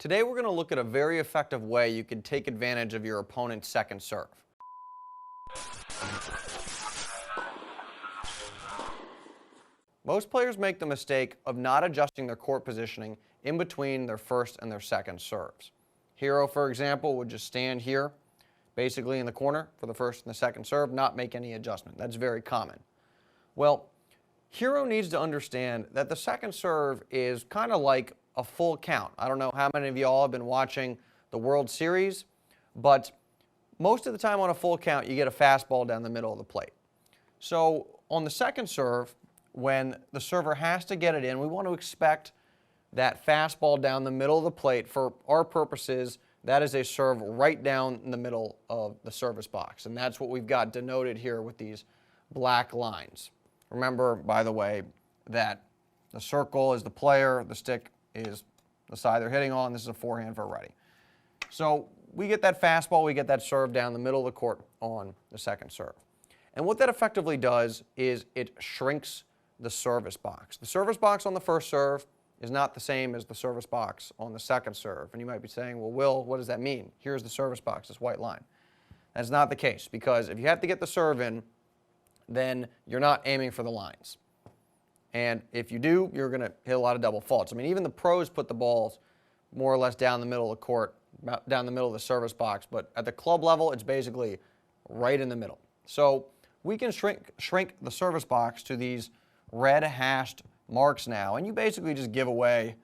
Today we're going to look at a very effective way you can take advantage of your opponent's second serve. Most players make the mistake of not adjusting their court positioning in between their first and their second serves. Hero, for example, would just stand here, basically in the corner for the first and the second serve, not make any adjustment. That's very common. Well, Hero needs to understand that the second serve is kind of like a full count. I don't know how many of y'all have been watching the World Series, but most of the time on a full count, you get a fastball down the middle of the plate. So on the second serve, when the server has to get it in, we want to expect that fastball down the middle of the plate. For our purposes, that is a serve right down in the middle of the service box. And that's what we've got denoted here with these black lines. Remember, by the way, that the circle is the player, the stick is the side they're hitting on. This is a forehand for a righty. So we get that fastball, we get that serve down the middle of the court on the second serve. And what that effectively does is it shrinks the service box. The service box on the first serve is not the same as the service box on the second serve. And you might be saying, well, Will, what does that mean? Here's the service box, this white line. That's not the case, because if you have to get the serve in, then you're not aiming for the lines. And if you do, you're going to hit a lot of double faults. I mean, even the pros put the balls more or less down the middle of the court, down the middle of the service box, but at the club level, it's basically right in the middle. So we can shrink the service box to these red hashed marks now, and you basically just give away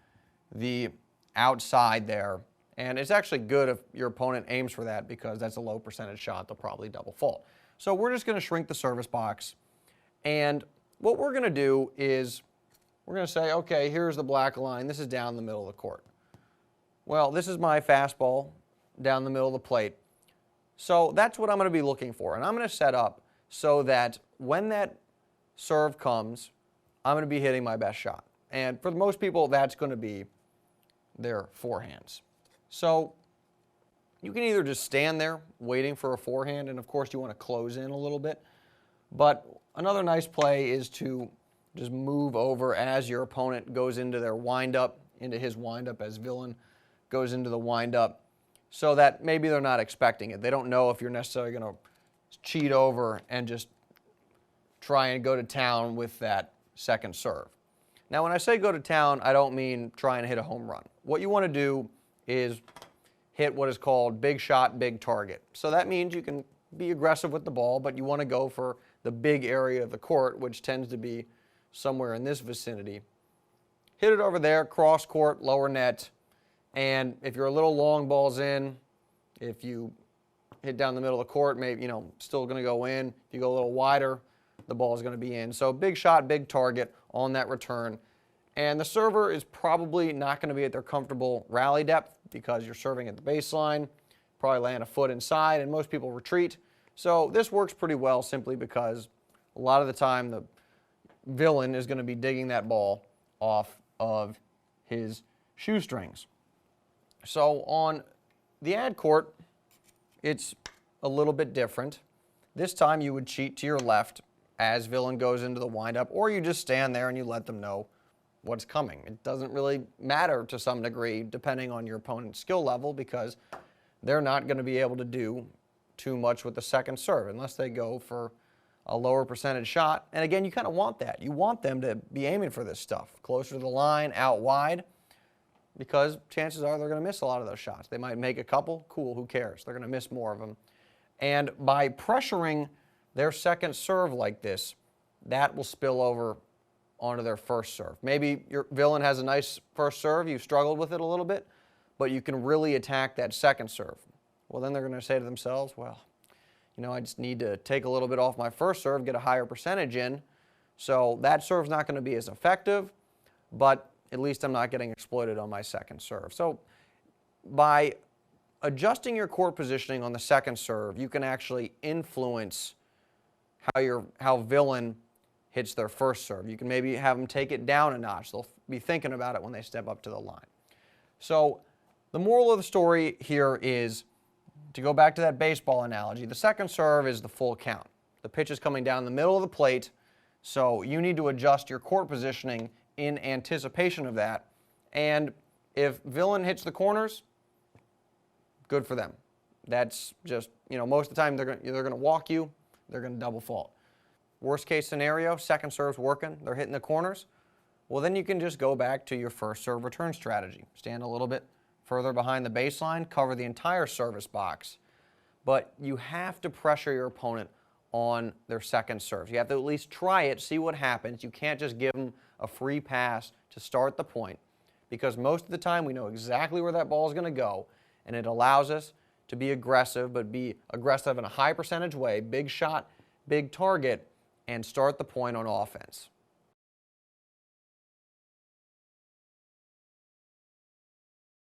the outside there. And it's actually good if your opponent aims for that, because that's a low percentage shot. They'll probably double fault. So we're just going to shrink the service box, and what we're going to do is we're going to say, okay, here's the black line. This is down the middle of the court. Well, this is my fastball down the middle of the plate. So that's what I'm going to be looking for. And I'm going to set up so that when that serve comes, I'm going to be hitting my best shot. And for most people, that's going to be their forehands. So you can either just stand there waiting for a forehand, and of course you want to close in a little bit. But another nice play is to just move over as your opponent goes into their windup, into his windup, as Villain goes into the windup, so that maybe they're not expecting it. They don't know if you're necessarily going to cheat over and just try and go to town with that second serve. Now, when I say go to town, I don't mean try and hit a home run. What you want to do is hit what is called big shot, big target. So that means you can be aggressive with the ball, but you want to go for the big area of the court, which tends to be somewhere in this vicinity. Hit it over there, cross court, lower net, and if you're a little long balls in, if you hit down the middle of the court, maybe, still going to go in. If you go a little wider, the ball is going to be in. So big shot, big target on that return. And the server is probably not going to be at their comfortable rally depth, because you're serving at the baseline, probably land a foot inside, and most people retreat. So this works pretty well simply because a lot of the time the Villain is going to be digging that ball off of his shoestrings. So on the ad court, it's a little bit different. This time you would cheat to your left as Villain goes into the windup, or you just stand there and you let them know what's coming. It doesn't really matter to some degree depending on your opponent's skill level, because they're not going to be able to do too much with the second serve unless they go for a lower percentage shot. And again, you kind of want that. You want them to be aiming for this stuff, closer to the line, out wide, because chances are they're going to miss a lot of those shots. They might make a couple, cool, who cares? They're going to miss more of them. And by pressuring their second serve like this, that will spill over onto their first serve. Maybe your Villain has a nice first serve, you've struggled with it a little bit, but you can really attack that second serve. Well, then they're going to say to themselves, well, I just need to take a little bit off my first serve, get a higher percentage in, so that serve's not going to be as effective, but at least I'm not getting exploited on my second serve. So by adjusting your court positioning on the second serve, you can actually influence how Villain hits their first serve. You can maybe have them take it down a notch. They'll be thinking about it when they step up to the line. So the moral of the story here is, to go back to that baseball analogy, the second serve is the full count. The pitch is coming down the middle of the plate, so you need to adjust your court positioning in anticipation of that. And If villain hits the corners, good for them. That's just, most of the time they're going to walk you, they're going to double fault. Worst case scenario, second serve's working, they're hitting the corners. Well, then you can just go back to your first serve return strategy. Stand a little bit further behind the baseline, cover the entire service box. But you have to pressure your opponent on their second serves. You have to at least try it, see what happens. You can't just give them a free pass to start the point, because most of the time we know exactly where that ball is going to go, and it allows us to be aggressive, but be aggressive in a high percentage way, big shot, big target, and start the point on offense.